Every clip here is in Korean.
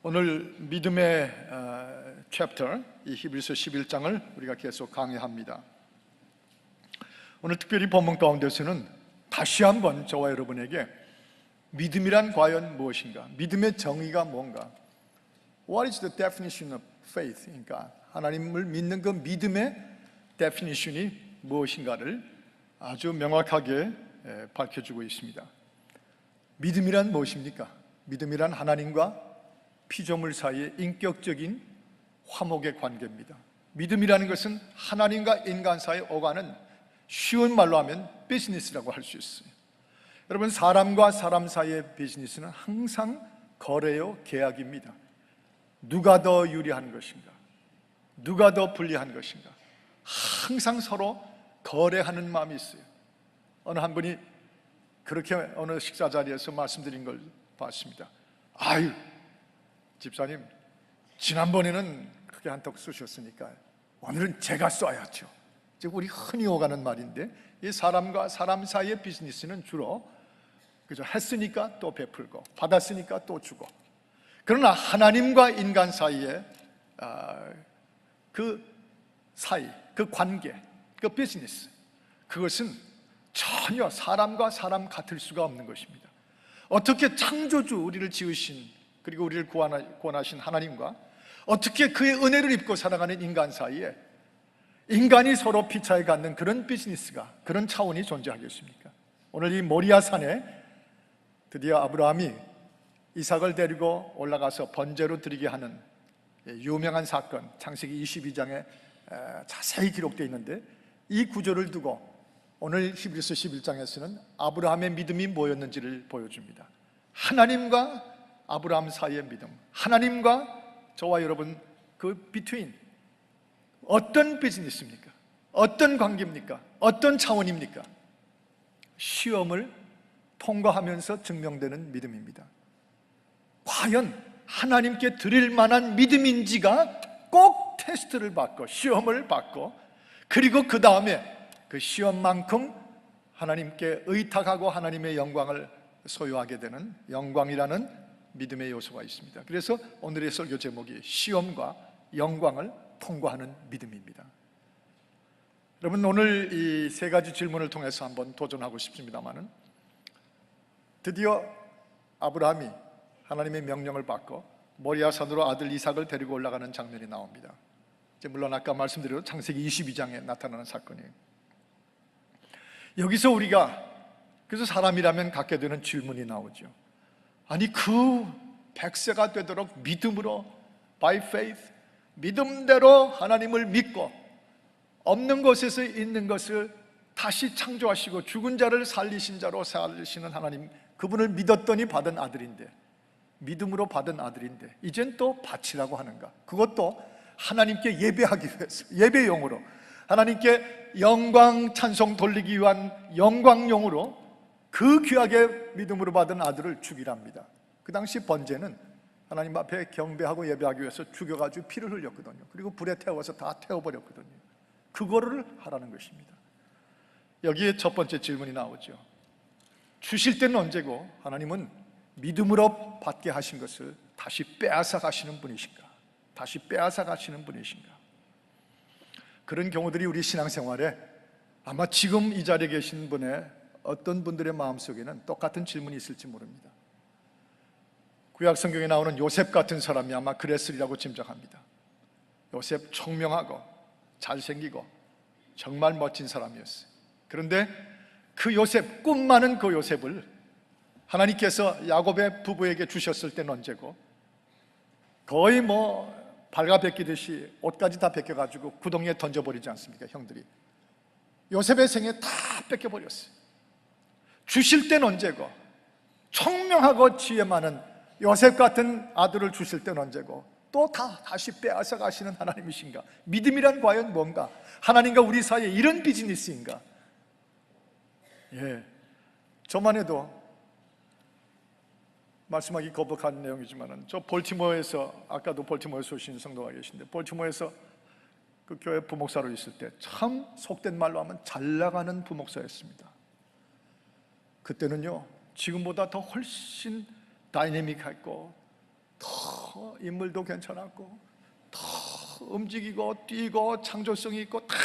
오늘 믿음의 챕터, 이 히브리서 11장을 우리가 계속 강의합니다. 오늘 특별히 본문 가운데서는 다시 한번 저와 여러분에게 믿음이란 과연 무엇인가, 믿음의 정의가 뭔가, What is the definition of faith? 그러니까 하나님을 믿는 그 믿음의 definition이 무엇인가를 아주 명확하게 밝혀주고 있습니다. 믿음이란 무엇입니까? 믿음이란 하나님과 피조물 사이의 인격적인 화목의 관계입니다. 믿음이라는 것은 하나님과 인간 사이에 오가는, 쉬운 말로 하면 비즈니스라고 할 수 있어요. 여러분, 사람과 사람 사이의 비즈니스는 항상 거래요, 계약입니다. 누가 더 유리한 것인가, 누가 더 불리한 것인가, 항상 서로 거래하는 마음이 있어요. 어느 한 분이 그렇게 어느 식사 자리에서 말씀드린 걸 봤습니다. 아유, 집사님, 지난번에는 그렇게 한턱 쏘셨으니까 오늘은 제가 쏴야죠. 즉 우리 흔히 오가는 말인데, 이 사람과 사람 사이의 비즈니스는 주로 그죠, 했으니까 또 베풀고 받았으니까 또 주고. 그러나 하나님과 인간 사이의 그 사이, 그 관계, 그 비즈니스, 그것은 전혀 사람과 사람 같을 수가 없는 것입니다. 어떻게 창조주, 우리를 지으신, 그리고 우리를 구원하신 하나님과 어떻게 그의 은혜를 입고 살아가는 인간 사이에 인간이 서로 피차에 갖는 그런 비즈니스가, 그런 차원이 존재하겠습니까? 오늘 이 모리아 산에 드디어 아브라함이 이삭을 데리고 올라가서 번제로 드리게 하는 유명한 사건, 창세기 22장에 자세히 기록되어 있는데, 이 구조를 두고 오늘 히브리서 11장에서는 아브라함의 믿음이 뭐였는지를 보여줍니다. 하나님과 아브라함 사이의 믿음, 하나님과 저와 여러분 그 비트윈, 어떤 비즈니스입니까? 어떤 관계입니까? 어떤 차원입니까? 시험을 통과하면서 증명되는 믿음입니다. 과연 하나님께 드릴 만한 믿음인지가 꼭 테스트를 받고 시험을 받고, 그리고 그 다음에 그 시험만큼 하나님께 의탁하고 하나님의 영광을 소유하게 되는 영광이라는 믿음의 요소가 있습니다. 그래서 오늘의 설교 제목이 시험과 영광을 통과하는 믿음입니다. 여러분, 오늘 이 세 가지 질문을 통해서 한번 도전하고 싶습니다만은, 드디어 아브라함이 하나님의 명령을 받고 모리아 산으로 아들 이삭을 데리고 올라가는 장면이 나옵니다. 물론 아까 말씀드린 창세기 22장에 나타나는 사건이에요. 여기서 우리가 그래서 사람이라면 갖게 되는 질문이 나오죠. 아니, 그 100세가 되도록 믿음으로, by faith, 믿음대로 하나님을 믿고 없는 것에서 있는 것을 다시 창조하시고 죽은 자를 살리신 자로 살리시는 하나님, 그분을 믿었더니 받은 아들인데, 믿음으로 받은 아들인데 이젠 또 바치라고 하는가? 그것도 하나님께 예배하기 위해서, 예배용으로, 하나님께 영광 찬송 돌리기 위한 영광용으로 그 귀하게 믿음으로 받은 아들을 죽이랍니다. 그 당시 번제는 하나님 앞에 경배하고 예배하기 위해서 죽여가지고 피를 흘렸거든요. 그리고 불에 태워서 다 태워버렸거든요. 그거를 하라는 것입니다. 여기에 첫 번째 질문이 나오죠. 주실 때는 언제고 하나님은 믿음으로 받게 하신 것을 다시 빼앗아 가시는 분이신가? 다시 빼앗아 가시는 분이신가? 그런 경우들이 우리 신앙생활에 아마 지금 이 자리에 계신 분의 어떤 분들의 마음속에는 똑같은 질문이 있을지 모릅니다. 구약 성경에 나오는 요셉 같은 사람이 아마 그랬으리라고 짐작합니다. 요셉 총명하고 잘생기고 정말 멋진 사람이었어요. 그런데 그 요셉, 꿈 많은 그 요셉을 하나님께서 야곱의 부부에게 주셨을 때는 언제고, 거의 발가 벗기듯이 옷까지 다 벗겨가지고 구덩이에 던져버리지 않습니까? 형들이 요셉의 생에 다 뺏겨버렸어요. 주실 때는 언제고, 총명하고 지혜 많은 요셉 같은 아들을 주실 때는 언제고, 또 다시 빼앗아 가시는 하나님이신가? 믿음이란 과연 뭔가? 하나님과 우리 사이에 이런 비즈니스인가? 저만 해도 말씀하기 거북한 내용이지만, 저 볼티모어에서, 아까도 볼티모어에서 오신 성도가 계신데, 볼티모어에서 그 교회 부목사로 있을 때 참 속된 말로 하면 잘 나가는 부목사였습니다. 그때는요, 지금보다 더 훨씬 다이내믹했고 더 인물도 괜찮았고 더 움직이고 뛰고 창조성이 있고 다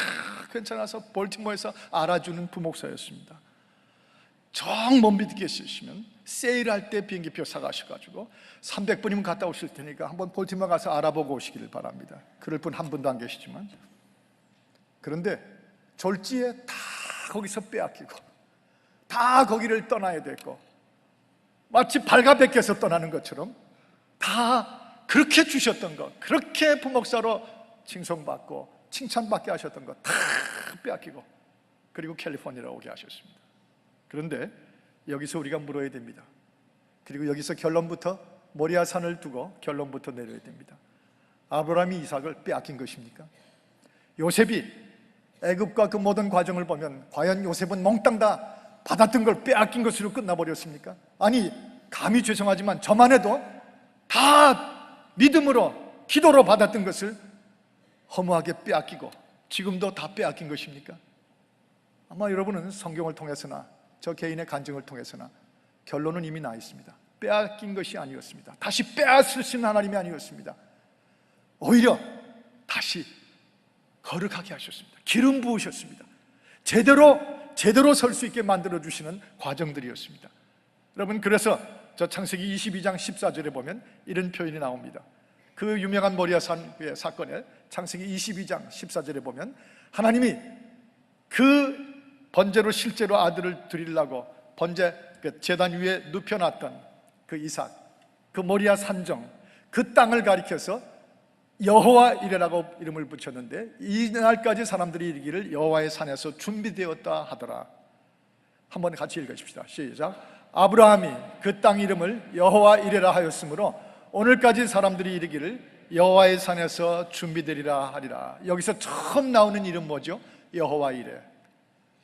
괜찮아서 볼티모어에서 알아주는 부목사였습니다. 정 못 믿겠으시면 세일할 때 비행기표 사가셔가지고 300분이면 갔다 오실 테니까 한번 볼티모어 가서 알아보고 오시기를 바랍니다. 그럴 분 한 분도 안 계시지만. 그런데 졸지에 다 거기서 빼앗기고 다 거기를 떠나야 됐고 마치 발가벗겨서 떠나는 것처럼 다 그렇게 주셨던 것, 그렇게 부목사로 칭송받고 칭찬받게 하셨던 것 다 빼앗기고 그리고 캘리포니아로 오게 하셨습니다. 그런데 여기서 우리가 물어야 됩니다. 그리고 여기서 결론부터 모리아산을 두고 결론부터 내려야 됩니다. 아브라함이 이삭을 빼앗긴 것입니까? 요셉이 애굽과 그 모든 과정을 보면 과연 요셉은 몽땅 다 받았던 걸 빼앗긴 것으로 끝나버렸습니까? 아니, 감히 죄송하지만 저만 해도 다 믿음으로 기도로 받았던 것을 허무하게 빼앗기고 지금도 다 빼앗긴 것입니까? 아마 여러분은 성경을 통해서나 저 개인의 간증을 통해서나 결론은 이미 나 있습니다. 빼앗긴 것이 아니었습니다. 다시 빼앗으신 하나님이 아니었습니다. 오히려 다시 거룩하게 하셨습니다. 기름 부으셨습니다. 제대로 설 수 있게 만들어주시는 과정들이었습니다. 여러분, 그래서 저 창세기 22장 14절에 보면 이런 표현이 나옵니다. 그 유명한 모리아산의 사건에 창세기 22장 14절에 보면 하나님이 그 번제로 실제로 아들을 드리려고 번제 그 제단 위에 눕혀놨던 그 이삭, 그 모리아 산정, 그 땅을 가리켜서 여호와 이레라고 이름을 붙였는데 이날까지 사람들이 이르기를 여호와의 산에서 준비되었다 하더라. 한번 같이 읽으십시다. 시작. 아브라함이 그 땅 이름을 여호와 이레라 하였으므로 오늘까지 사람들이 이르기를 여호와의 산에서 준비되리라 하리라. 여기서 처음 나오는 이름 뭐죠? 여호와 이레.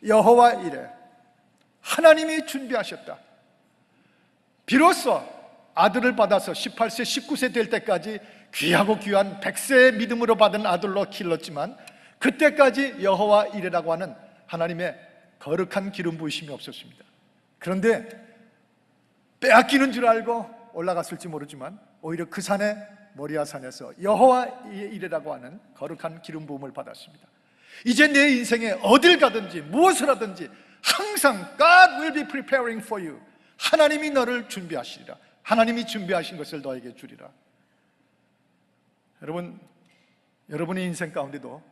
여호와 이레. 하나님이 준비하셨다. 비로소 아들을 받아서 18세, 19세 될 때까지 귀하고 귀한 100세의 믿음으로 받은 아들로 길렀지만 그때까지 여호와 이레라고 하는 하나님의 거룩한 기름 부으심이 없었습니다. 그런데 빼앗기는 줄 알고 올라갔을지 모르지만 오히려 그 산에 모리아산에서 여호와 이레라고 하는 거룩한 기름 부음을 받았습니다. 이제 내 인생에 어딜 가든지 무엇을 하든지 항상 God will be preparing for you. 하나님이 너를 준비하시리라. 하나님이 준비하신 것을 너에게 주리라. 여러분, 여러분의 인생 가운데도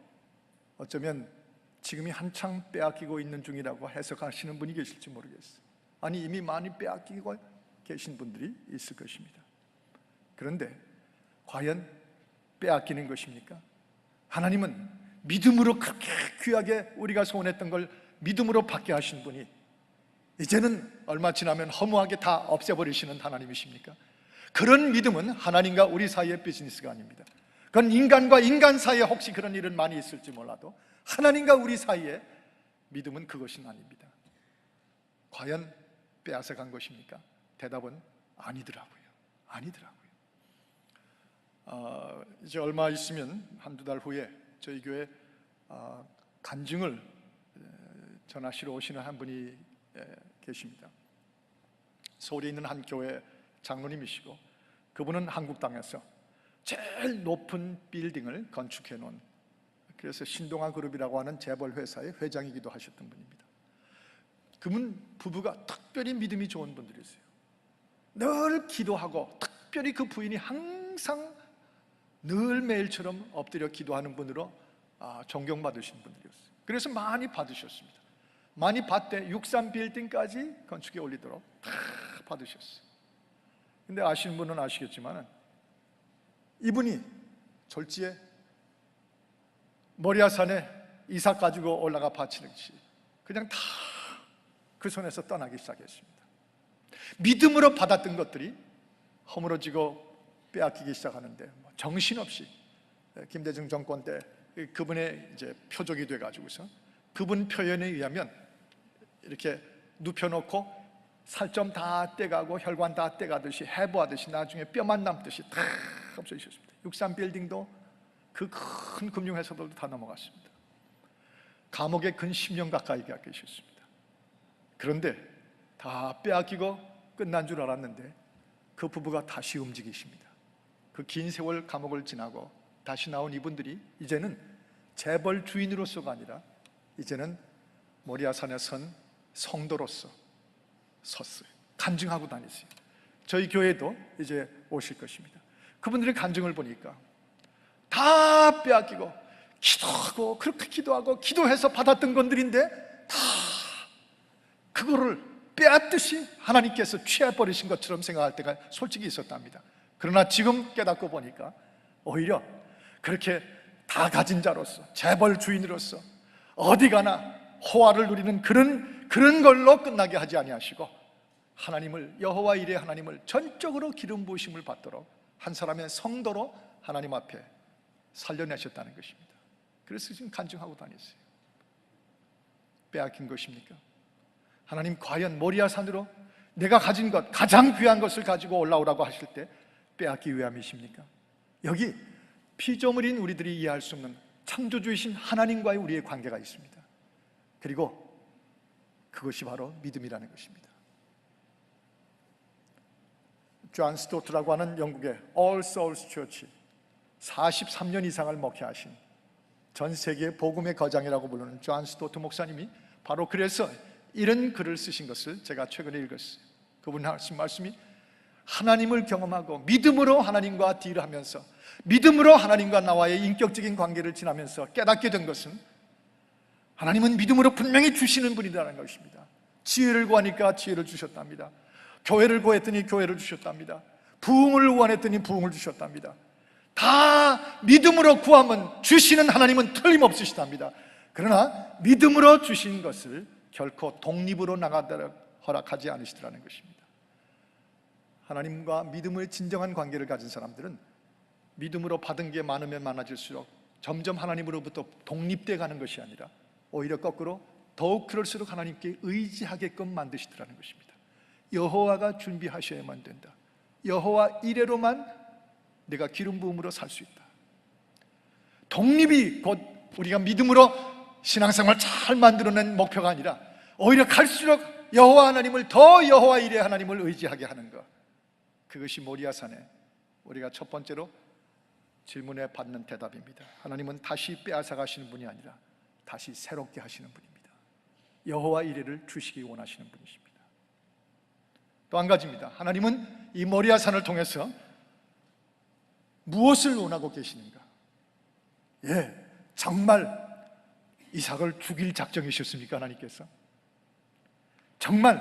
어쩌면 지금이 한창 빼앗기고 있는 중이라고 해석하시는 분이 계실지 모르겠어요. 아니, 이미 많이 빼앗기고 계신 분들이 있을 것입니다. 그런데 과연 빼앗기는 것입니까? 하나님은 믿음으로 그렇게 귀하게 우리가 소원했던 걸 믿음으로 받게 하신 분이 이제는 얼마 지나면 허무하게 다 없애버리시는 하나님이십니까? 그런 믿음은 하나님과 우리 사이의 비즈니스가 아닙니다. 그건 인간과 인간 사이에 혹시 그런 일은 많이 있을지 몰라도 하나님과 우리 사이의 믿음은 그것이 아닙니다. 과연 빼앗아간 것입니까? 대답은 아니더라고요. 아니더라고요. 이제 얼마 있으면 한두 달 후에 저희 교회 간증을 전하시러 오시는 한 분이 계십니다. 서울에 있는 한 교회 장로님이시고 그분은 한국 땅에서 제일 높은 빌딩을 건축해 놓은, 그래서 신동아 그룹이라고 하는 재벌 회사의 회장이기도 하셨던 분입니다. 그분 부부가 특별히 믿음이 좋은 분들이세요. 늘 기도하고 특별히 그 부인이 항상 늘 매일처럼 엎드려 기도하는 분으로 존경받으신 분들이었어요. 그래서 많이 받으셨습니다. 많이 받되 63빌딩까지 건축에 올리도록 다 받으셨어요. 근데 아시는 분은 아시겠지만 이분이 졸지에 모리아산에 이삭 가지고 올라가 바치는지 그냥 다 그 손에서 떠나기 시작했습니다. 믿음으로 받았던 것들이 허물어지고 빼앗기기 시작하는데 정신없이 김대중 정권 때 그분의 이제 표적이 돼가지고서 그분 표현에 의하면 이렇게 눕혀놓고 살점 다 떼가고 혈관 다 떼가듯이 해부하듯이 나중에 뼈만 남듯이 다 없어지셨습니다. 63빌딩도 그 큰 금융회사들도 다 넘어갔습니다. 감옥에 근 10년 가까이 계셨습니다. 그런데 다 빼앗기고 끝난 줄 알았는데 그 부부가 다시 움직이십니다. 그 긴 세월 감옥을 지나고 다시 나온 이분들이 이제는 재벌 주인으로서가 아니라 이제는 모리아산에 선 성도로서 섰어요. 간증하고 다니세요. 저희 교회도 이제 오실 것입니다. 그분들의 간증을 보니까 다 빼앗기고 기도하고 그렇게 기도하고 기도해서 받았던 것들인데 다 그거를 빼앗듯이 하나님께서 취해버리신 것처럼 생각할 때가 솔직히 있었답니다. 그러나 지금 깨닫고 보니까 오히려 그렇게 다 가진 자로서 재벌 주인으로서 어디 가나 호화를 누리는 그런 걸로 끝나게 하지 아니하시고 하나님을, 여호와 일의 하나님을 전적으로 기름 부으심을 받도록 한 사람의 성도로 하나님 앞에 살려내셨다는 것입니다. 그래서 지금 간증하고 다녔어요. 빼앗긴 것입니까? 하나님 과연 모리아산으로 내가 가진 것, 가장 귀한 것을 가지고 올라오라고 하실 때 빼앗기 위함이십니까? 여기 피조물인 우리들이 이해할 수 없는 창조주이신 하나님과의 우리의 관계가 있습니다. 그리고 그것이 바로 믿음이라는 것입니다. 존 스토트라고 하는 영국의 All Souls Church 43년 이상을 목회하신 전 세계 복음의 거장이라고 부르는 존 스토트 목사님이 바로 그래서 이런 글을 쓰신 것을 제가 최근에 읽었어요. 그분 하신 말씀이 하나님을 경험하고 믿음으로 하나님과 딜하면서 믿음으로 하나님과 나와의 인격적인 관계를 지나면서 깨닫게 된 것은 하나님은 믿음으로 분명히 주시는 분이라는 것입니다. 지혜를 구하니까 지혜를 주셨답니다. 교회를 구했더니 교회를 주셨답니다. 부흥을 원했더니 부흥을 주셨답니다. 다 믿음으로 구하면 주시는 하나님은 틀림없으시답니다. 그러나 믿음으로 주신 것을 결코 독립으로 나가도록 허락하지 않으시더라는 것입니다. 하나님과 믿음의 진정한 관계를 가진 사람들은 믿음으로 받은 게 많으면 많아질수록 점점 하나님으로부터 독립돼 가는 것이 아니라 오히려 거꾸로 더욱 그럴수록 하나님께 의지하게끔 만드시더라는 것입니다. 여호와가 준비하셔야만 된다. 여호와 이래로만 내가 기름 부음으로 살 수 있다. 독립이 곧 우리가 믿음으로 신앙생활 잘 만들어낸 목표가 아니라 오히려 갈수록 여호와 하나님을 더 여호와 이래 하나님을 의지하게 하는 것, 그것이 모리아산에 우리가 첫 번째로 질문에 받는 대답입니다. 하나님은 다시 빼앗아 가시는 분이 아니라 다시 새롭게 하시는 분입니다. 여호와 이래를 주시기 원하시는 분이십니다. 또 한 가지입니다. 하나님은 이 모리아산을 통해서 무엇을 원하고 계시는가? 정말 이삭을 죽일 작정이셨습니까? 하나님께서 정말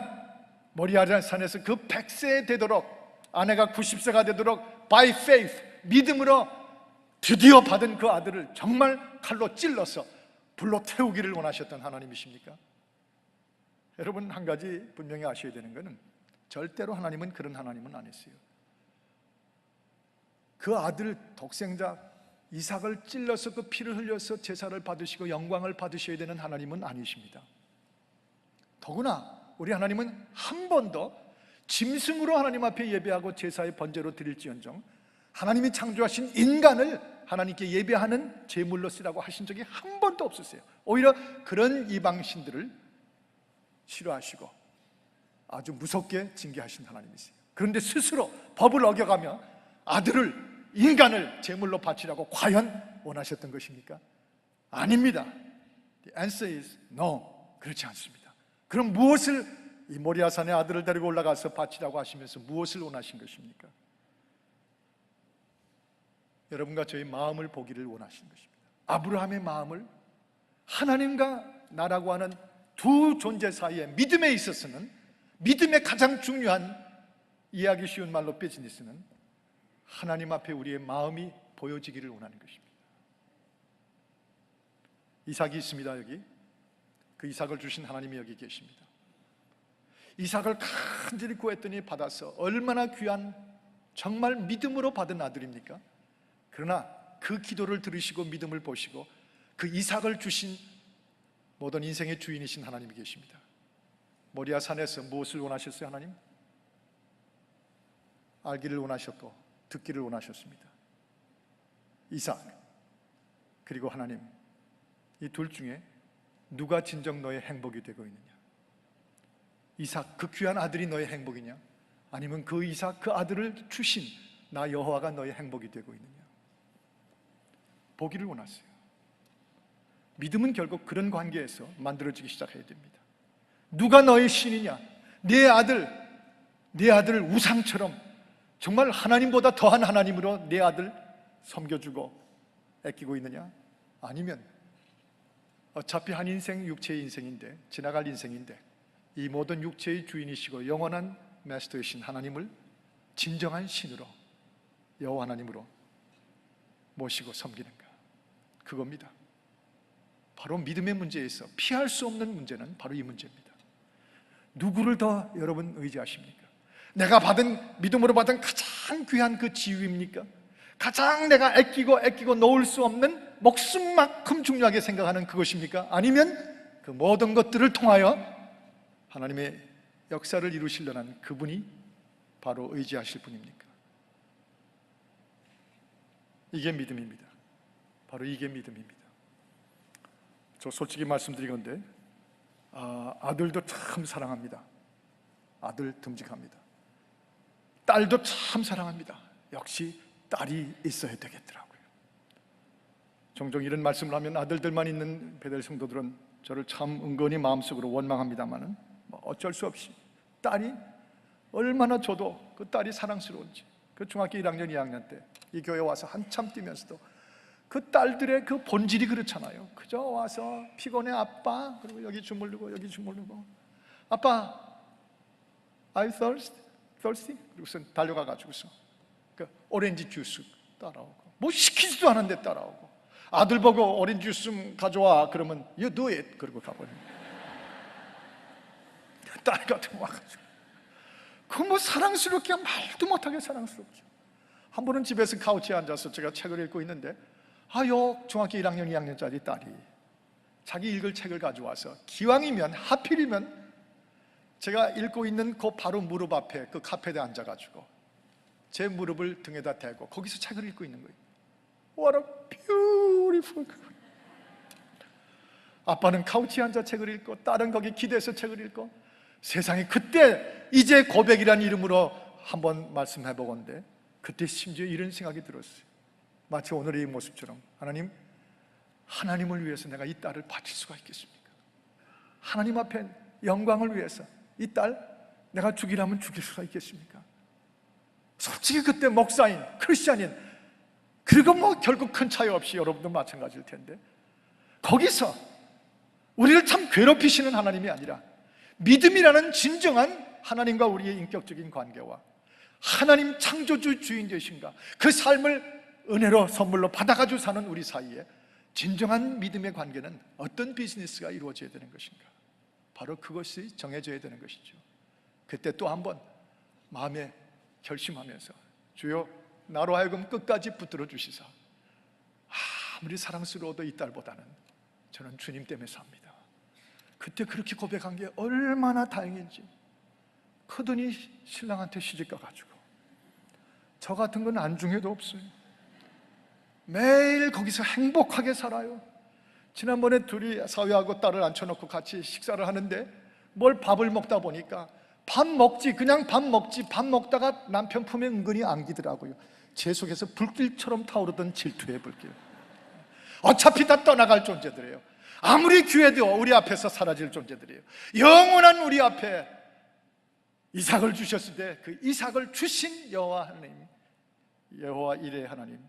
모리아산에서 그 100세 되도록, 아내가 90세가 되도록 by faith, 믿음으로 드디어 받은 그 아들을 정말 칼로 찔러서 불로 태우기를 원하셨던 하나님이십니까? 여러분, 한 가지 분명히 아셔야 되는 것은 절대로 하나님은 그런 하나님은 아니세요. 그 아들 독생자 이삭을 찔러서 그 피를 흘려서 제사를 받으시고 영광을 받으셔야 되는 하나님은 아니십니다. 더구나 우리 하나님은 한 번도 짐승으로 하나님 앞에 예배하고 제사의 번제로 드릴지언정 하나님이 창조하신 인간을 하나님께 예배하는 제물로 쓰라고 하신 적이 한 번도 없으세요. 오히려 그런 이방신들을 싫어하시고 아주 무섭게 징계하신 하나님이세요. 그런데 스스로 법을 어겨가며 아들을, 인간을 제물로 바치라고 과연 원하셨던 것입니까? 아닙니다. The answer is no. 그렇지 않습니다. 그럼 무엇을, 이 모리아산의 아들을 데리고 올라가서 바치라고 하시면서 무엇을 원하신 것입니까? 여러분과 저의 마음을 보기를 원하신 것입니다. 아브라함의 마음을 하나님과 나라고 하는 두 존재 사이에 믿음에 있어서는, 믿음의 가장 중요한 이해하기 쉬운 말로 비즈니스는 하나님 앞에 우리의 마음이 보여지기를 원하는 것입니다. 이삭이 있습니다. 여기 그 이삭을 주신 하나님이 여기 계십니다. 이삭을 간절히 구했더니 받아서 얼마나 귀한, 정말 믿음으로 받은 아들입니까? 그러나 그 기도를 들으시고 믿음을 보시고 그 이삭을 주신 모든 인생의 주인이신 하나님이 계십니다. 모리아 산에서 무엇을 원하셨어요? 하나님? 알기를 원하셨고 듣기를 원하셨습니다. 이삭 그리고 하나님, 이 둘 중에 누가 진정 너의 행복이 되고 있느냐? 이삭, 그 귀한 아들이 너의 행복이냐? 아니면 그 이삭, 그 아들을 주신 나 여호와가 너의 행복이 되고 있느냐? 보기를 원하세요. 믿음은 결국 그런 관계에서 만들어지기 시작해야 됩니다. 누가 너의 신이냐? 네 아들을 우상처럼 정말 하나님보다 더한 하나님으로 네 아들 섬겨주고 아끼고 있느냐? 아니면 어차피 한 인생 육체의 인생인데, 지나갈 인생인데, 이 모든 육체의 주인이시고 영원한 마스터이신 하나님을 진정한 신으로, 여호와 하나님으로 모시고 섬기는가? 그겁니다. 바로 믿음의 문제에 있어 피할 수 없는 문제는 바로 이 문제입니다. 누구를 더 여러분 의지하십니까? 내가 믿음으로 받은 가장 귀한 그 지위입니까? 가장 내가 아끼고 놓을 수 없는 목숨만큼 중요하게 생각하는 그것입니까? 아니면 그 모든 것들을 통하여 하나님의 역사를 이루시려는 그분이 바로 의지하실 분입니까? 이게 믿음입니다. 바로 이게 믿음입니다. 저 솔직히 말씀드리건데 아들도 참 사랑합니다. 아들 듬직합니다. 딸도 참 사랑합니다. 역시 딸이 있어야 되겠더라고요. 종종 이런 말씀을 하면 아들들만 있는 베델 성도들은 저를 참 은근히 마음속으로 원망합니다만은 어쩔 수 없이 딸이 얼마나 저도 그 딸이 사랑스러운지, 그 중학교 1학년 2학년 때 이 교회 와서 한참 뛰면서도 그 딸들의 그 본질이 그렇잖아요. 그저 와서 피곤해 아빠, 그리고 여기 주물르고 여기 주물르고, 아빠 I thirsty? 그리고선 달려가가지고서 그 오렌지 주스 따라오고, 뭐 시키지도 않은데 따라오고, 아들 보고 오렌지 주스 가져와 그러면 You do it 그러고 가버립니다. 딸 같은 거 와가지고 그 뭐 사랑스럽게 말도 못하게 사랑스럽죠. 한 번은 집에서 카우치에 앉아서 제가 책을 읽고 있는데 요 중학교 1학년 2학년짜리 딸이 자기 읽을 책을 가져와서 기왕이면 하필이면 제가 읽고 있는 그 바로 무릎 앞에 그 카페에 앉아가지고 제 무릎을 등에다 대고 거기서 책을 읽고 있는 거예요. What a beautiful girl. 아빠는 카우치에 앉아 책을 읽고 딸은 거기 기대서 책을 읽고, 세상에 그때 이제 고백이라는 이름으로 한번 말씀해 보건데 그때 심지어 이런 생각이 들었어요. 마치 오늘의 이 모습처럼 하나님을 위해서 내가 이 딸을 바칠 수가 있겠습니까? 하나님 앞에 영광을 위해서 이 딸 내가 죽이라면 죽일 수가 있겠습니까? 솔직히 그때 목사인, 크리스찬인, 그리고 뭐 결국 큰 차이 없이 여러분도 마찬가지일 텐데 거기서 우리를 참 괴롭히시는 하나님이 아니라 믿음이라는 진정한 하나님과 우리의 인격적인 관계와 하나님 창조주 주인 되신가, 그 삶을 은혜로 선물로 받아가지고 사는 우리 사이에 진정한 믿음의 관계는 어떤 비즈니스가 이루어져야 되는 것인가, 바로 그것이 정해져야 되는 것이죠. 그때 또 한번 마음에 결심하면서 주여 나로 하여금 끝까지 붙들어 주시사 아무리 사랑스러워도 이 딸보다는 저는 주님 때문에 삽니다. 그때 그렇게 고백한 게 얼마나 다행인지. 크더니 신랑한테 시집 가가지고 저 같은 건 안중에도 없어요. 매일 거기서 행복하게 살아요. 지난번에 둘이 사위하고 딸을 앉혀놓고 같이 식사를 하는데 뭘 밥을 먹다 보니까 밥 먹다가 남편 품에 은근히 안기더라고요. 제 속에서 불길처럼 타오르던 질투의 불길. 어차피 다 떠나갈 존재들이에요. 아무리 귀해도 우리 앞에서 사라질 존재들이에요. 영원한 우리 앞에 이삭을 주셨을 때 그 이삭을 주신 여호와 하나님, 여호와 이레 하나님,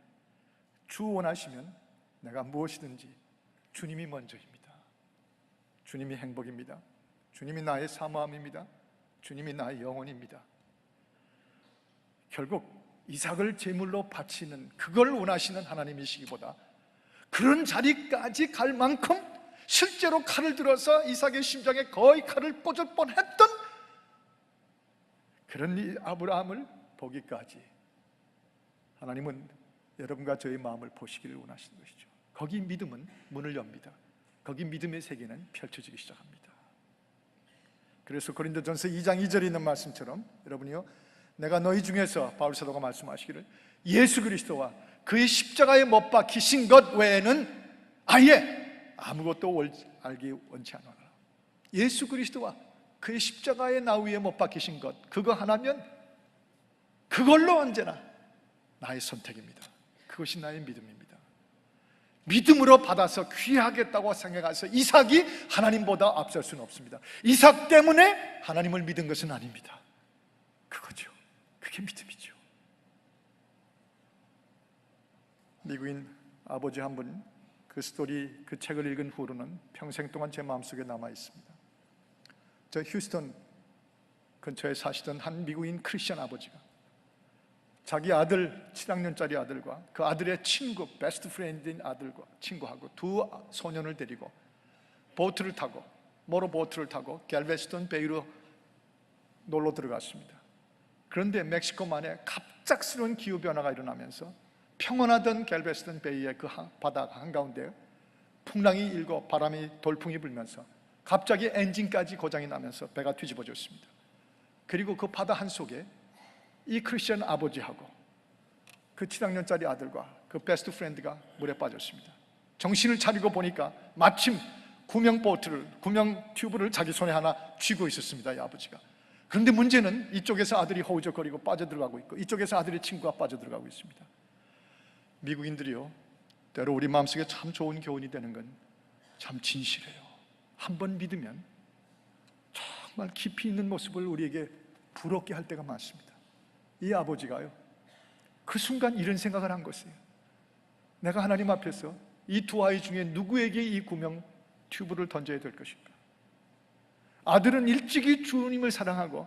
주 원하시면 내가 무엇이든지 주님이 먼저입니다. 주님이 행복입니다. 주님이 나의 사모함입니다. 주님이 나의 영혼입니다. 결국 이삭을 제물로 바치는 그걸 원하시는 하나님이시기보다 그런 자리까지 갈 만큼 실제로 칼을 들어서 이삭의 심장에 거의 칼을 꽂을 뻔했던 그런 이 아브라함을 보기까지 하나님은 여러분과 저의 마음을 보시기를 원하시는 것이죠. 거기 믿음은 문을 엽니다. 거기 믿음의 세계는 펼쳐지기 시작합니다. 그래서 고린도전서 2장 2절에 있는 말씀처럼 여러분이요, 내가 너희 중에서 바울 사도가 말씀하시기를 예수 그리스도와 그의 십자가에 못 박히신 것 외에는 아예 아무것도 알기 원치 않아라. 예수 그리스도와 그의 십자가의 나위에 못 박히신 것, 그거 하나면 그걸로 언제나 나의 선택입니다. 그것이 나의 믿음입니다. 믿음으로 받아서 귀하겠다고 생각해서 이삭이 하나님보다 앞설 수는 없습니다. 이삭 때문에 하나님을 믿은 것은 아닙니다. 그거죠. 그게 믿음이죠. 미국인 아버지 한 분, 그 스토리, 그 책을 읽은 후로는 평생 동안 제 마음속에 남아 있습니다. 저 휴스턴 근처에 사시던 한 미국인 크리스천 아버지가 자기 아들, 7학년짜리 아들과 그 아들의 친구, 베스트 프렌드인 아들과 친구하고 두 소년을 데리고 보트를 타고, 모로보트를 타고 갤베스턴 베이로 놀러 들어갔습니다. 그런데 멕시코만에 갑작스러운 기후변화가 일어나면서 평온하던 갤베스턴 베이의 그 바다 한가운데 풍랑이 일고 바람이 돌풍이 불면서 갑자기 엔진까지 고장이 나면서 배가 뒤집어졌습니다. 그리고 그 바다 한속에 이 크리스천 아버지하고 그 7학년짜리 아들과 그 베스트 프렌드가 물에 빠졌습니다. 정신을 차리고 보니까 마침 구명 튜브를 자기 손에 하나 쥐고 있었습니다, 이 아버지가. 그런데 문제는 이쪽에서 아들이 허우적거리고 빠져들어가고 있고 이쪽에서 아들의 친구가 빠져들어가고 있습니다. 미국인들이요, 때로 우리 마음속에 참 좋은 교훈이 되는 건 참 진실해요. 한번 믿으면 정말 깊이 있는 모습을 우리에게 부럽게 할 때가 많습니다. 이 아버지가요, 그 순간 이런 생각을 한 것이에요. 내가 하나님 앞에서 이 두 아이 중에 누구에게 이 구명 튜브를 던져야 될 것인가? 아들은 일찍이 주님을 사랑하고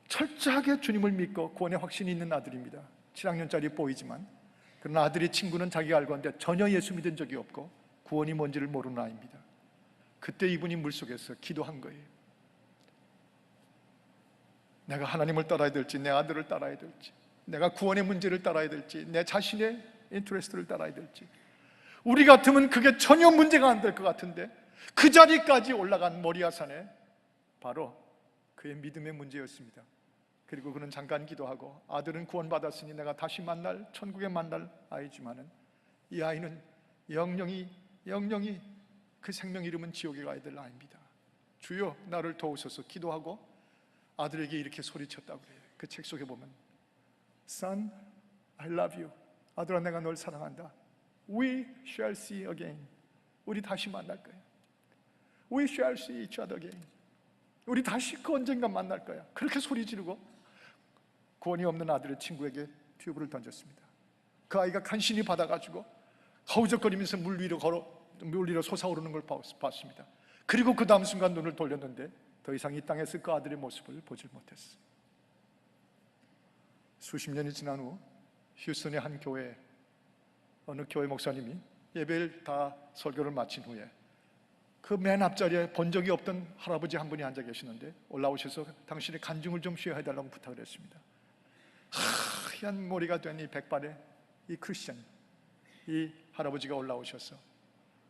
철저하게 주님을 믿고 구원의 확신이 있는 아들입니다. 7학년짜리 보이지만, 그러나 아들의 친구는 자기가 알고 있는데 전혀 예수 믿은 적이 없고 구원이 뭔지를 모르는 아이입니다. 그때 이분이 물속에서 기도한 거예요. 내가 하나님을 따라야 될지, 내 아들을 따라야 될지, 내가 구원의 문제를 따라야 될지, 내 자신의 인트레스트를 따라야 될지. 우리 같으면 그게 전혀 문제가 안 될 것 같은데 그 자리까지 올라간 모리아산에 바로 그의 믿음의 문제였습니다. 그리고 그는 잠깐 기도하고, 아들은 구원받았으니 내가 다시 만날, 천국에 만날 아이지만은 이 아이는 영영이 그 생명 이름은 지옥에 가야 될 아이입니다. 주여 나를 도우소서 기도하고 아들에게 이렇게 소리쳤다고 그래요. 그 책 속에 보면 Son, I love you. 아들아 내가 널 사랑한다. We shall see again. 우리 다시 만날 거야. We shall see each other again. 우리 다시 그 언젠가 만날 거야. 그렇게 소리 지르고 구원이 없는 아들의 친구에게 튜브를 던졌습니다. 그 아이가 간신히 받아가지고 허우적거리면서 물 위로 솟아오르는 걸 봤습니다. 그리고 그 다음 순간 눈을 돌렸는데 더 이상 이 땅에서 그 아들의 모습을 보질 못했어요. 수십 년이 지난 후 휴스턴의 한 교회, 어느 교회 목사님이 예배를 다 설교를 마친 후에 그 맨 앞자리에 본 적이 없던 할아버지 한 분이 앉아 계시는데 올라오셔서 당신의 간증을 좀 쉬어해달라고 부탁을 했습니다. 하얀 머리가 된 이 백발의 이 크리스천, 이 할아버지가 올라오셔서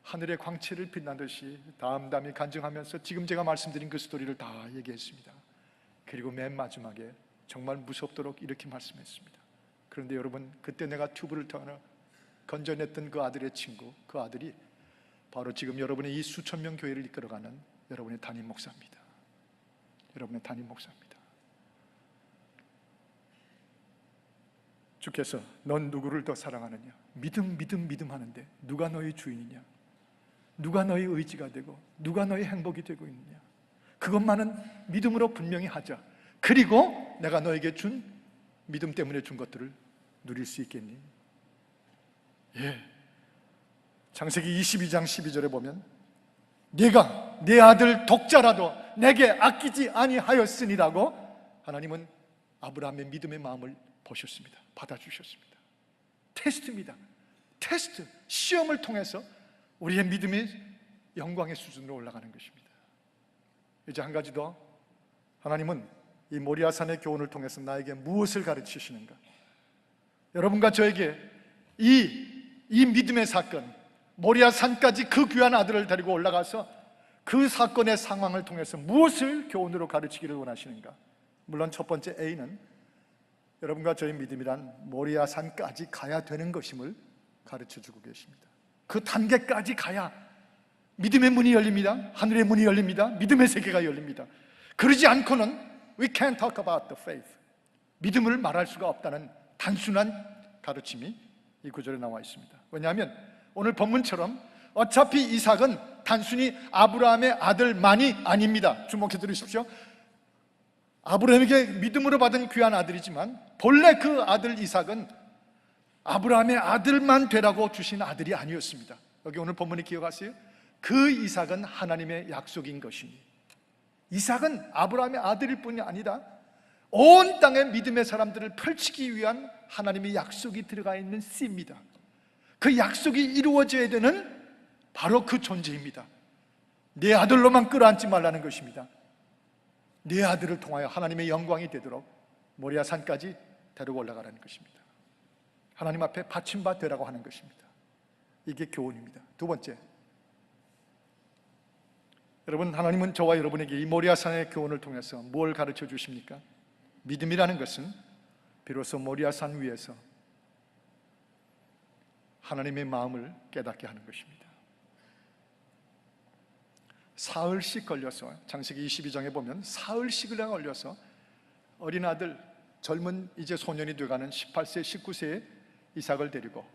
하늘의 광채를 빛나듯이 담담히 간증하면서 지금 제가 말씀드린 그 스토리를 다 얘기했습니다. 그리고 맨 마지막에 정말 무섭도록 이렇게 말씀했습니다. 그런데 여러분, 그때 내가 튜브를 건져냈던 그 아들의 친구, 그 아들이 바로 지금 여러분의 이 수천 명 교회를 이끌어가는 여러분의 담임 목사입니다. 여러분의 담임 목사입니다. 주께서 넌 누구를 더 사랑하느냐? 믿음 하는데 누가 너의 주인이냐? 누가 너의 의지가 되고 누가 너의 행복이 되고 있느냐? 그것만은 믿음으로 분명히 하자. 그리고 내가 너에게 준 믿음 때문에 준 것들을 누릴 수 있겠니? 예. 창세기 22장 12절에 보면 네가 내 아들 독자라도 내게 아끼지 아니하였으니라고 하나님은 아브라함의 믿음의 마음을 보셨습니다. 받아주셨습니다. 테스트입니다. 테스트, 시험을 통해서 우리의 믿음이 영광의 수준으로 올라가는 것입니다. 이제 한 가지 더, 하나님은 이 모리아산의 교훈을 통해서 나에게 무엇을 가르치시는가? 여러분과 저에게 이 믿음의 사건, 모리아산까지 그 귀한 아들을 데리고 올라가서 그 사건의 상황을 통해서 무엇을 교훈으로 가르치기를 원하시는가? 물론 첫 번째 A는 여러분과 저의 믿음이란 모리아산까지 가야 되는 것임을 가르쳐주고 계십니다. 그 단계까지 가야 믿음의 문이 열립니다. 하늘의 문이 열립니다. 믿음의 세계가 열립니다. 그러지 않고는 We can't talk about the faith. 믿음을 말할 수가 없다는 단순한 가르침이 이 구절에 나와 있습니다. 왜냐하면 오늘 본문처럼 어차피 이삭은 단순히 아브라함의 아들만이 아닙니다. 주목해 들으십시오. 아브라함에게 믿음으로 받은 귀한 아들이지만 본래 그 아들 이삭은 아브라함의 아들만 되라고 주신 아들이 아니었습니다. 여기 오늘 본문에 기억하세요. 그 이삭은 하나님의 약속인 것이니, 이삭은 아브라함의 아들일 뿐이 아니라 온 땅의 믿음의 사람들을 펼치기 위한 하나님의 약속이 들어가 있는 씨입니다. 그 약속이 이루어져야 되는 바로 그 존재입니다. 내 아들로만 끌어안지 말라는 것입니다. 내 아들을 통하여 하나님의 영광이 되도록 모리아 산까지 데리고 올라가라는 것입니다. 하나님 앞에 바침바 되라고 하는 것입니다. 이게 교훈입니다. 두 번째, 여러분, 하나님은 저와 여러분에게 이 모리아 산의 교훈을 통해서 뭘 가르쳐 주십니까? 믿음이라는 것은 비로소 모리아 산 위에서 하나님의 마음을 깨닫게 하는 것입니다. 사흘씩 걸려서, 창세기 22장에 보면 사흘씩을 걸려서 어린 아들, 젊은 이제 소년이 되어가는 18세, 19세의 이삭을 데리고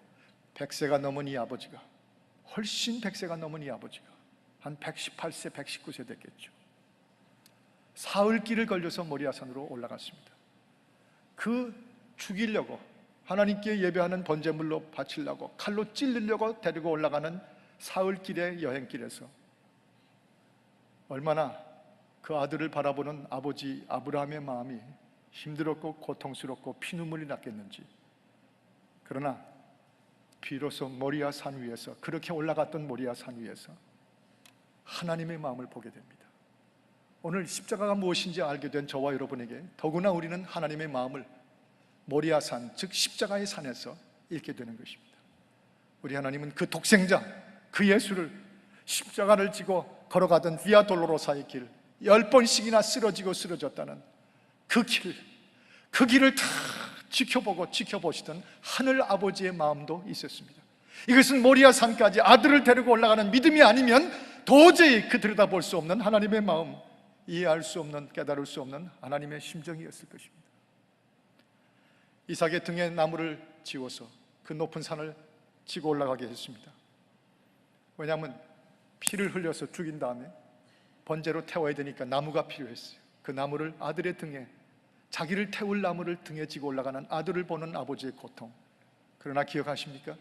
100세가 넘은 이 아버지가, 훨씬 100세가 넘은 이 아버지가 한 118세, 119세 됐겠죠. 사흘 길을 걸려서 모리아산으로 올라갔습니다. 그 죽이려고, 하나님께 예배하는 번제물로 바치려고, 칼로 찔르려고 데리고 올라가는 사흘 길의 여행길에서 얼마나 그 아들을 바라보는 아버지 아브라함의 마음이 힘들었고 고통스럽고 피눈물이 났겠는지. 그러나 비로소 모리아 산 위에서, 그렇게 올라갔던 모리아 산 위에서 하나님의 마음을 보게 됩니다. 오늘 십자가가 무엇인지 알게 된 저와 여러분에게 더구나 우리는 하나님의 마음을 모리아 산, 즉 십자가의 산에서 읽게 되는 것입니다. 우리 하나님은 그 독생자, 그 예수를 십자가를 지고 걸어가던 비아 돌로로사의 길, 10번씩이나 쓰러지고 쓰러졌다는 그 길을 다 지켜보고 지켜보시던 하늘 아버지의 마음도 있었습니다. 이것은 모리아 산까지 아들을 데리고 올라가는 믿음이 아니면 도저히 그 들여다볼 수 없는 하나님의 마음, 이해할 수 없는, 깨달을 수 없는 하나님의 심정이었을 것입니다. 이삭의 등에 나무를 지워서 그 높은 산을 지고 올라가게 했습니다. 왜냐하면 피를 흘려서 죽인 다음에 번제로 태워야 되니까 나무가 필요했어요. 그 나무를 아들의 등에, 자기를 태울 나무를 등에 지고 올라가는 아들을 보는 아버지의 고통. 그러나 기억하십니까?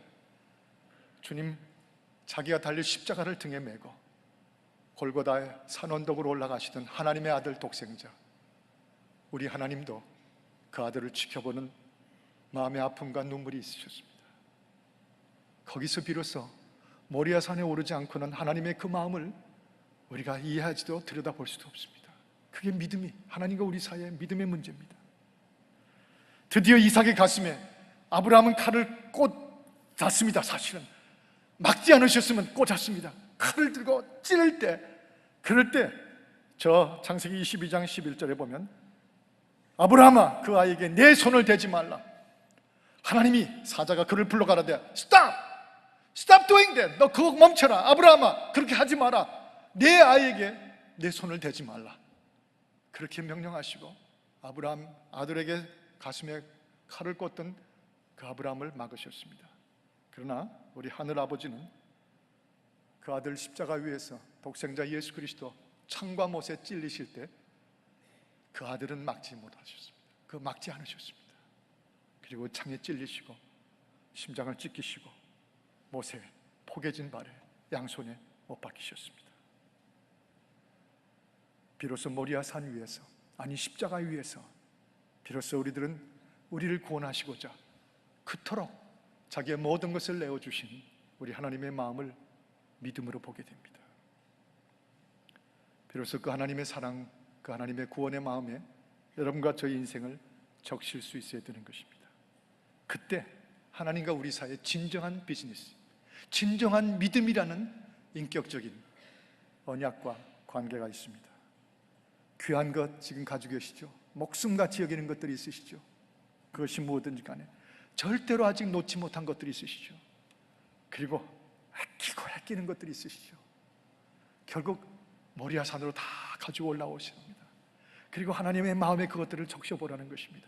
주님, 자기가 달릴 십자가를 등에 메고 골고다의 산 언덕으로 올라가시던 하나님의 아들 독생자, 우리 하나님도 그 아들을 지켜보는 마음의 아픔과 눈물이 있으셨습니다. 거기서 비로소 모리아 산에 오르지 않고는 하나님의 그 마음을 우리가 이해하지도 들여다볼 수도 없습니다. 그게 믿음이, 하나님과 우리 사이의 믿음의 문제입니다. 드디어 이삭의 가슴에 아브라함은 칼을 꽂았습니다. 사실은 막지 않으셨으면 꽂았습니다. 칼을 들고 찌를 때, 그럴 때 저 창세기 22장 11절에 보면 아브라함아, 그 아이에게 내 손을 대지 말라. 하나님이, 사자가 그를 불러가라되 Stop doing that. 너 그거 멈춰라. 아브라함아, 그렇게 하지 마라. 내 아이에게 내 손을 대지 말라. 그렇게 명령하시고 아브라함 아들에게 가슴에 칼을 꽂던 그 아브라함을 막으셨습니다. 그러나 우리 하늘 아버지는 그 아들 십자가 위에서 독생자 예수 그리스도 창과 못에 찔리실 때 그 아들은 막지 못하셨습니다. 그 막지 않으셨습니다. 그리고 창에 찔리시고 심장을 찢기시고 못에 포개진 발에 양손에 못 박히셨습니다. 비로소 모리아 산 위에서, 아니 십자가 위에서 비로소 우리들은 우리를 구원하시고자 그토록 자기의 모든 것을 내어주신 우리 하나님의 마음을 믿음으로 보게 됩니다. 비로소 그 하나님의 사랑, 그 하나님의 구원의 마음에 여러분과 저희 인생을 적실 수 있어야 되는 것입니다. 그때 하나님과 우리 사이에 진정한 비즈니스, 진정한 믿음이라는 인격적인 언약과 관계가 있습니다. 귀한 것 지금 가지고 계시죠? 목숨같이 여기는 것들이 있으시죠? 그것이 무엇든지 간에 절대로 아직 놓지 못한 것들이 있으시죠? 그리고 아끼는 것들이 있으시죠? 결국 모리아 산으로 다 가지고 올라오십니다. 그리고 하나님의 마음에 그것들을 적셔보라는 것입니다.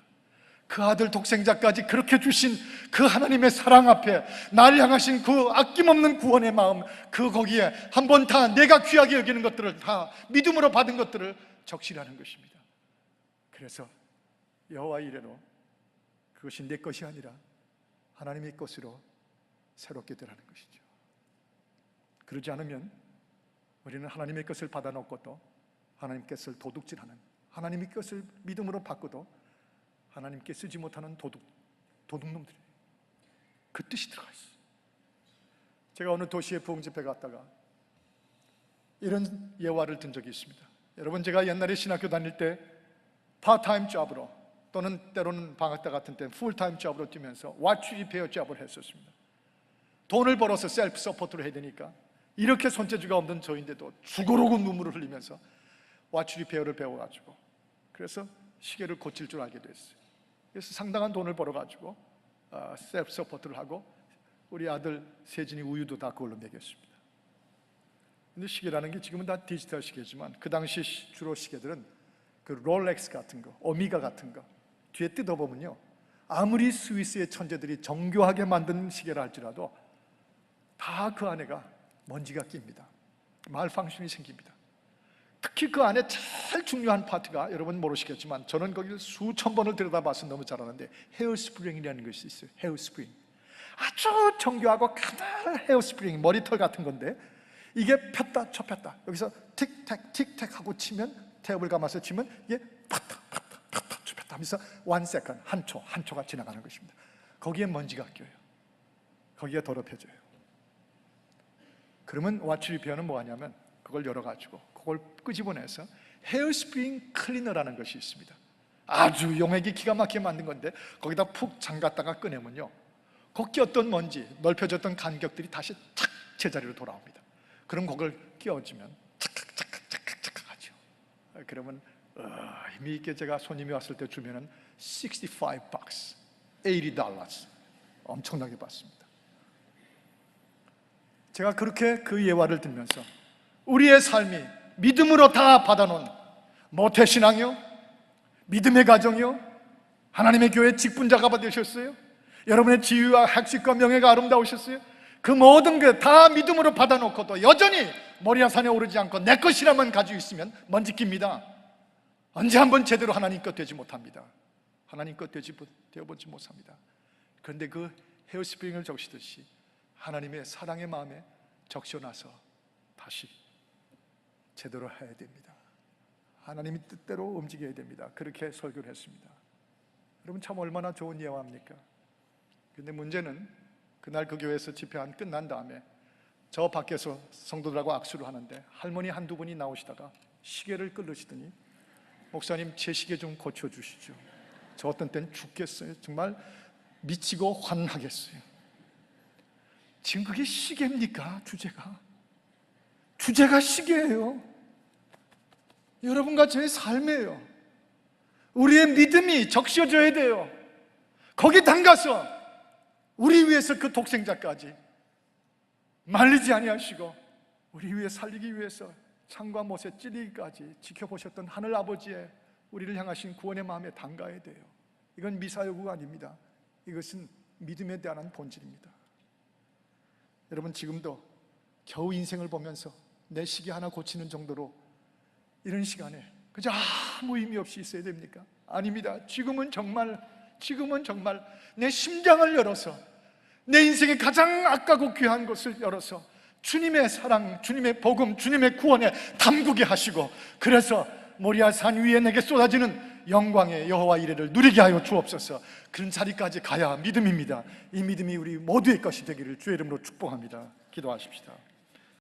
그 아들 독생자까지 그렇게 주신 그 하나님의 사랑 앞에 나를 향하신 그 아낌없는 구원의 마음, 그 거기에 한번 다 내가 귀하게 여기는 것들을 다 믿음으로 받은 것들을 적시라는 것입니다. 그래서 여호와 이레로 그것이 내 것이 아니라 하나님의 것으로 새롭게 되라는 것이죠. 그러지 않으면 우리는 하나님의 것을 받아놓고 또 하나님의 것을 도둑질하는, 하나님의 것을 믿음으로 받고도 하나님께 쓰지 못하는 도둑놈들이에요. 그 뜻이 들어가 있어요. 제가 어느 도시에 부흥 집회 갔다가 이런 예화를 든 적이 있습니다. 여러분, 제가 옛날에 신학교 다닐 때 파트타임 잡으로 또는 때로는 방학 때 같은 때 풀타임 잡으로 뛰면서 와치 리페어 잡을 했었습니다. 돈을 벌어서 셀프 서포트를 해야 되니까 이렇게 손재주가 없는 저인데도 죽어라고 눈물을 흘리면서 와치 리페어를 배워가지고 그래서 시계를 고칠 줄 알게 됐어요. 그래서 상당한 돈을 벌어가지고 셀프 서포트를 하고 우리 아들 세진이 우유도 다 그걸로 먹였습니다. 근데 시계라는 게 지금은 다 디지털 시계지만 그 당시 주로 시계들은 그 롤렉스 같은 거, 오미가 같은 거 뒤에 뜯어보면요, 아무리 스위스의 천재들이 정교하게 만든 시계라 할지라도 다 그 안에가 먼지가 낍니다. 말팡션이 생깁니다. 특히 그 안에 제일 중요한 파트가, 여러분 모르시겠지만 저는 거기를 수천 번을 들여다봐서 너무 잘 아는데, 헤어스프링이라는 것이 있어요. 헤어스프링, 아주 정교하고 가난한 헤어스프링, 머리털 같은 건데 이게 폈다 접혔다, 여기서 틱택 틱택 하고 치면, 태엽을 감아서 치면 이게 폈다 폈다 폈다 접혔다 하면서 1 second, 한 초가 지나가는 것입니다. 거기에 먼지가 껴요. 거기가 더럽혀져요. 그러면 와치 리페어는 뭐 하냐면 그걸 열어가지고 그걸 끄집어내서 헤어스프링 클리너라는 것이 있습니다. 아주 용액이 기가 막히게 만든 건데 거기다 푹 잠갔다가 꺼내면요, 거기 꼈던 먼지, 넓혀졌던 간격들이 다시 착 제자리로 돌아옵니다. 그럼 그걸 끼워주면 착착착착착착 하죠. 그러면 의미 있게 제가 손님이 왔을 때 주면은 $65, $80 엄청나게 받습니다. 제가 그렇게 그 예화를 들면서 우리의 삶이 믿음으로 다 받아놓은 모태신앙이요, 믿음의 가정이요, 하나님의 교회 직분자가 되셨어요, 여러분의 지위와 학식과 명예가 아름다우셨어요, 그 모든 게 다 믿음으로 받아놓고도 여전히 모리아산에 오르지 않고 내 것이라만 가지고 있으면 먼지 낍니다. 언제 한번 제대로 하나님 것 되지 못합니다. 하나님 것 되어보지 못합니다. 그런데 그 헤어스프링을 적시듯이 하나님의 사랑의 마음에 적셔놔서 다시 제대로 해야 됩니다. 하나님의 뜻대로 움직여야 됩니다. 그렇게 설교를 했습니다. 여러분, 참 얼마나 좋은 예화입니까? 그런데 문제는 그날 그 교회에서 집회 끝난 다음에 저 밖에서 성도들하고 악수를 하는데 할머니 한두 분이 나오시다가 시계를 끌으시더니, 목사님 제 시계 좀 고쳐주시죠. 저 어떤 때는 죽겠어요. 정말 미치고 환하겠어요. 지금 그게 시계입니까? 주제가 시계예요. 여러분과 저의 삶이에요. 우리의 믿음이 적셔져야 돼요. 거기 담가서 우리 위해서 그 독생자까지 말리지 아니하시고 우리 위해 살리기 위해서 창과 못에 찔리기까지 지켜보셨던 하늘 아버지의 우리를 향하신 구원의 마음에 담가야 돼요. 이건 미사여구가 아닙니다. 이것은 믿음에 대한 본질입니다. 여러분, 지금도 겨우 인생을 보면서 내 시계 하나 고치는 정도로 이런 시간에 그저 아무 의미 없이 있어야 됩니까? 아닙니다. 지금은 정말 내 심장을 열어서 내 인생의 가장 아깝고 귀한 것을 열어서 주님의 사랑, 주님의 복음, 주님의 구원에 담그게 하시고, 그래서 모리아 산 위에 내게 쏟아지는 영광의 여호와 이레를 누리게 하여 주옵소서. 그런 자리까지 가야 믿음입니다. 이 믿음이 우리 모두의 것이 되기를 주의 이름으로 축복합니다. 기도하십시다.